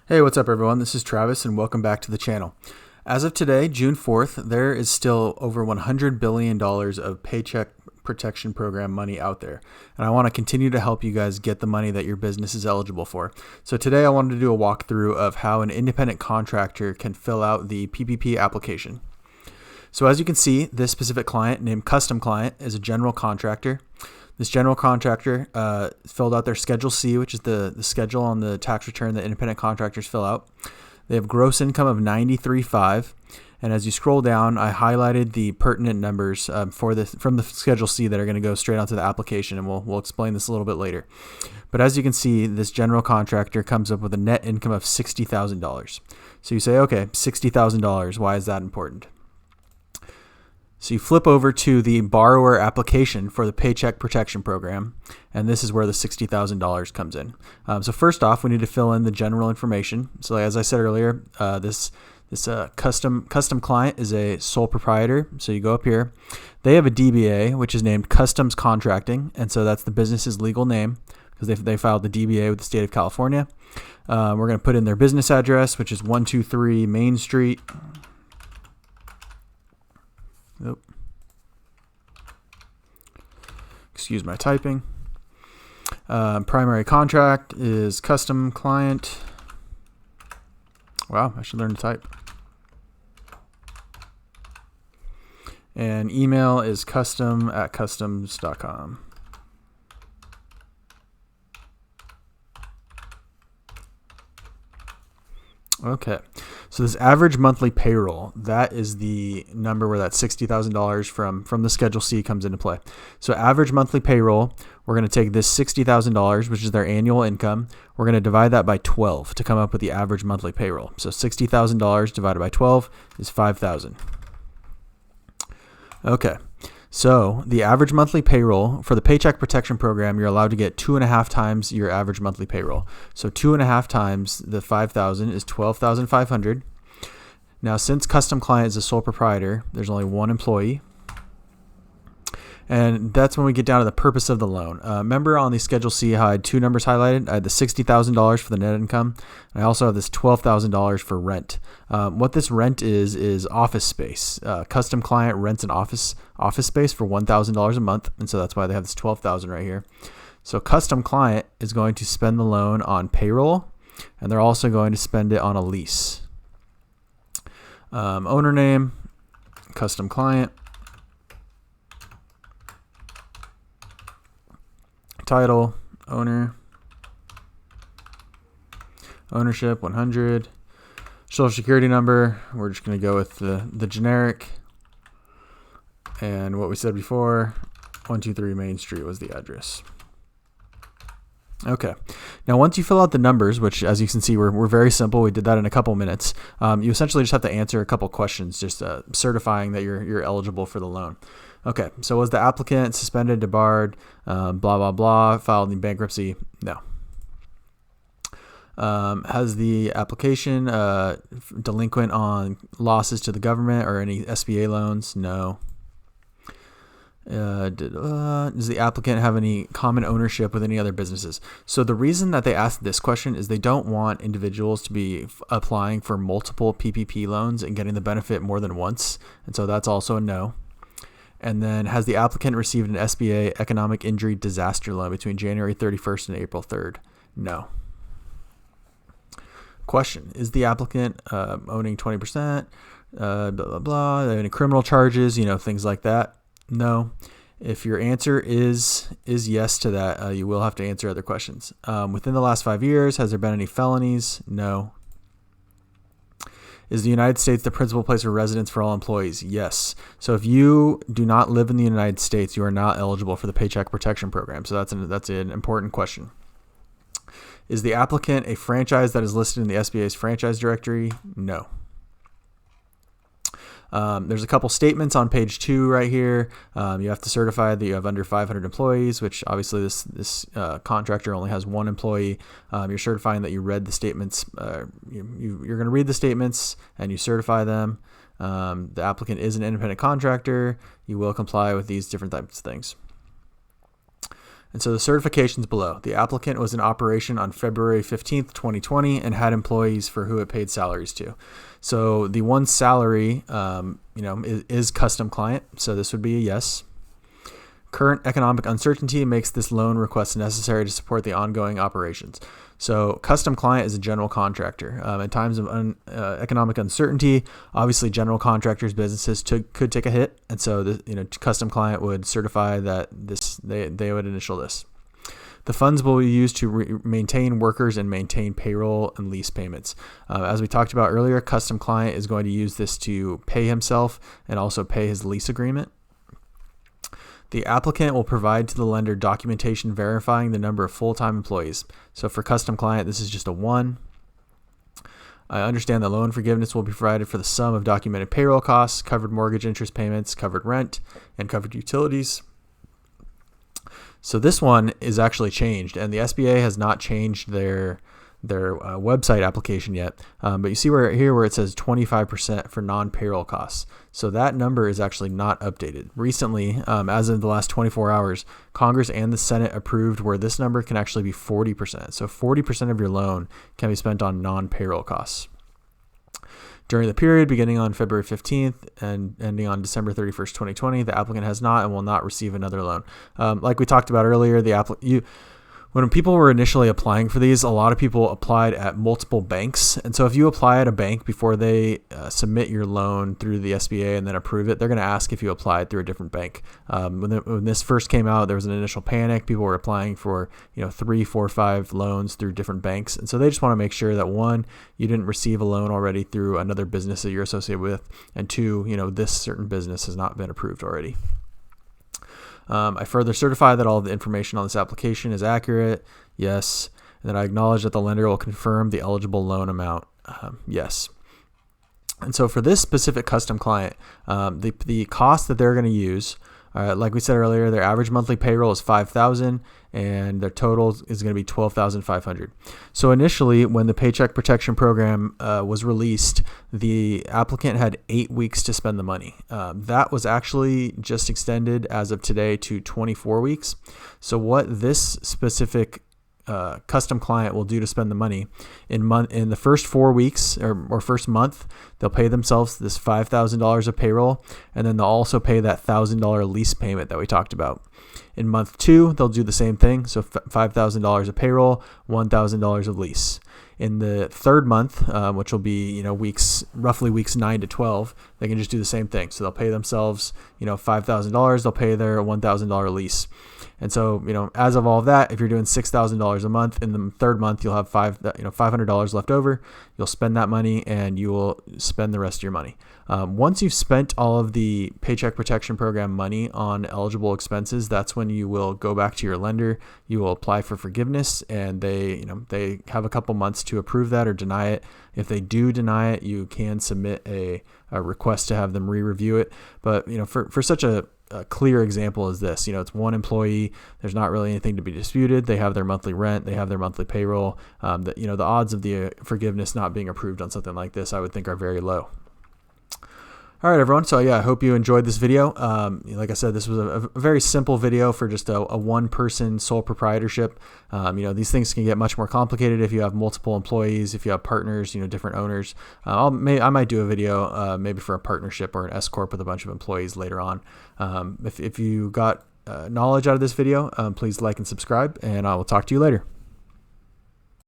Hey, what's up everyone? This is Travis and welcome back to the channel. As of today, June 4th, there is still over $100 billion of Paycheck Protection Program money out there. And I want to continue to help you guys get the money that your business is eligible for. So today I wanted to do a walkthrough of how an independent contractor can fill out the PPP application. So as you can see, this specific client named Custom Client is a general contractor. This general contractor filled out their Schedule C, which is the schedule on the tax return that independent contractors fill out. They have gross income of $93,500. And as you scroll down, I highlighted the pertinent numbers from the Schedule C that are going to go straight onto the application, and we'll explain this a little bit later. But as you can see, this general contractor comes up with a net income of $60,000. So you say, okay, $60,000, why is that important? So you flip over to the borrower application for the Paycheck Protection Program, and this is where the $60,000 comes in. So first off, we need to fill in the general information. So as I said earlier, this custom client is a sole proprietor. So you go up here. They have a DBA, which is named Customs Contracting, and so that's the business's legal name because they filed the DBA with the state of California. We're going to put in their business address, which is 123 Main Street. Oh. Excuse my typing. Primary contract is Custom Client. Wow, I should learn to type. And email is custom@customs.com. Okay, so this average monthly payroll, that is the number where that $60,000 from the Schedule C comes into play. So average monthly payroll, we're going to take this $60,000, which is their annual income. We're going to divide that by 12 to come up with the average monthly payroll. So $60,000 divided by 12 is $5,000. Okay. So the average monthly payroll for the Paycheck Protection Program, you're allowed to get 2.5 times your average monthly payroll. So 2.5 times the 5,000 is 12,500. Now, since Custom Client is a sole proprietor, there's only one employee. And that's when we get down to the purpose of the loan. Remember on the Schedule C, how I had two numbers highlighted? I had the $60,000 for the net income. And I also have this $12,000 for rent. What this rent is office space. Custom Client rents an office space for $1,000 a month. And so that's why they have this $12,000 right here. So Custom Client is going to spend the loan on payroll, and they're also going to spend it on a lease. Owner name, Custom Client. Title, owner, ownership 100, social security number, we're just going to go with the generic, and what we said before, 123 Main Street was the address. Okay, now once you fill out the numbers, which as you can see we're very simple, we did that in a couple minutes, you essentially just have to answer a couple questions, just certifying that you're eligible for the loan. Okay, so was the applicant suspended, debarred, blah, blah, blah, filed in bankruptcy? No. Has the application delinquent on losses to the government or any SBA loans? No. Does the applicant have any common ownership with any other businesses? So the reason that they asked this question is they don't want individuals to be applying for multiple PPP loans and getting the benefit more than once. And so that's also a no. And then has the applicant received an SBA economic injury disaster loan between January 31st and April 3rd? No. Question, is the applicant owning 20%? Blah, blah, blah. Are there any criminal charges? Things like that? No. If your answer is yes to that, you will have to answer other questions. Within the last 5 years, has there been any felonies? No. Is the United States the principal place of residence for all employees? Yes. So if you do not live in the United States, you are not eligible for the Paycheck Protection Program. So that's an important question. Is the applicant a franchise that is listed in the SBA's franchise directory? No. There's a couple statements on page 2 right here. You have to certify that you have under 500 employees, which obviously this contractor only has one employee. You're certifying that you read the statements. You're going to read the statements and you certify them. The applicant is an independent contractor. You will comply with these different types of things. And so the certifications below. The applicant was in operation on February 15th, 2020 and had employees for who it paid salaries to. So the one salary, is custom client. So this would be a yes. Current economic uncertainty makes this loan request necessary to support the ongoing operations. So custom client is a general contractor. In times of economic uncertainty, obviously general contractors, businesses could take a hit. And so the custom client would certify that they would initial this. The funds will be used to maintain workers and maintain payroll and lease payments. As we talked about earlier, custom client is going to use this to pay himself and also pay his lease agreement. The applicant will provide to the lender documentation verifying the number of full-time employees. So for custom client, this is just a 1. I understand that loan forgiveness will be provided for the sum of documented payroll costs, covered mortgage interest payments, covered rent, and covered utilities. So this one is actually changed, and the SBA has not changed their website application yet. But you see where it says 25% for non-payroll costs. So that number is actually not updated. Recently, as of the last 24 hours, Congress and the Senate approved where this number can actually be 40%. So 40% of your loan can be spent on non-payroll costs. During the period beginning on February 15th and ending on December 31st, 2020, the applicant has not and will not receive another loan. Like we talked about earlier, when people were initially applying for these, a lot of people applied at multiple banks. And so if you apply at a bank before they submit your loan through the SBA and then approve it, they're going to ask if you applied through a different bank. When this first came out, there was an initial panic. People were applying for 3, 4, 5 loans through different banks. And so they just want to make sure that 1, you didn't receive a loan already through another business that you're associated with. And 2, this certain business has not been approved already. I further certify that all of the information on this application is accurate. Yes. And then I acknowledge that the lender will confirm the eligible loan amount. Yes. And so for this specific custom client, the cost that they're going to use, like we said earlier, their average monthly payroll is $5,000 and their total is going to be $12,500. So initially, when the Paycheck Protection Program was released, the applicant had 8 weeks to spend the money. That was actually just extended as of today to 24 weeks. So what this specific custom client will do to spend the money in the first 4 weeks or first month, they'll pay themselves this $5,000 of payroll, and then they'll also pay that $1,000 lease payment that we talked about. In month 2, they'll do the same thing. So $5,000 of payroll, $1,000 of lease. In the third month, which will be roughly weeks 9 to 12, they can just do the same thing. So they'll pay themselves $5,000. They'll pay their $1,000 lease. And so as of all of that, if you're doing $6,000 a month, in the third month you'll have $500 left over. You'll spend that money and you will spend the rest of your money. Once you've spent all of the Paycheck Protection Program money on eligible expenses, that's when you will go back to your lender. You will apply for forgiveness, and they have a couple months to approve that or deny it. If they do deny it, you can submit a request to have them re-review it. But for such a clear example as this, it's one employee. There's not really anything to be disputed. They have their monthly rent. They have their monthly payroll. The odds of the forgiveness not being approved on something like this, I would think, are very low. All right, everyone. So I hope you enjoyed this video. Like I said, this was a very simple video for just a one-person sole proprietorship. These things can get much more complicated if you have multiple employees, if you have partners, different owners. I might do a video maybe for a partnership or an S corp with a bunch of employees later on. If you got knowledge out of this video, please like and subscribe, and I will talk to you later.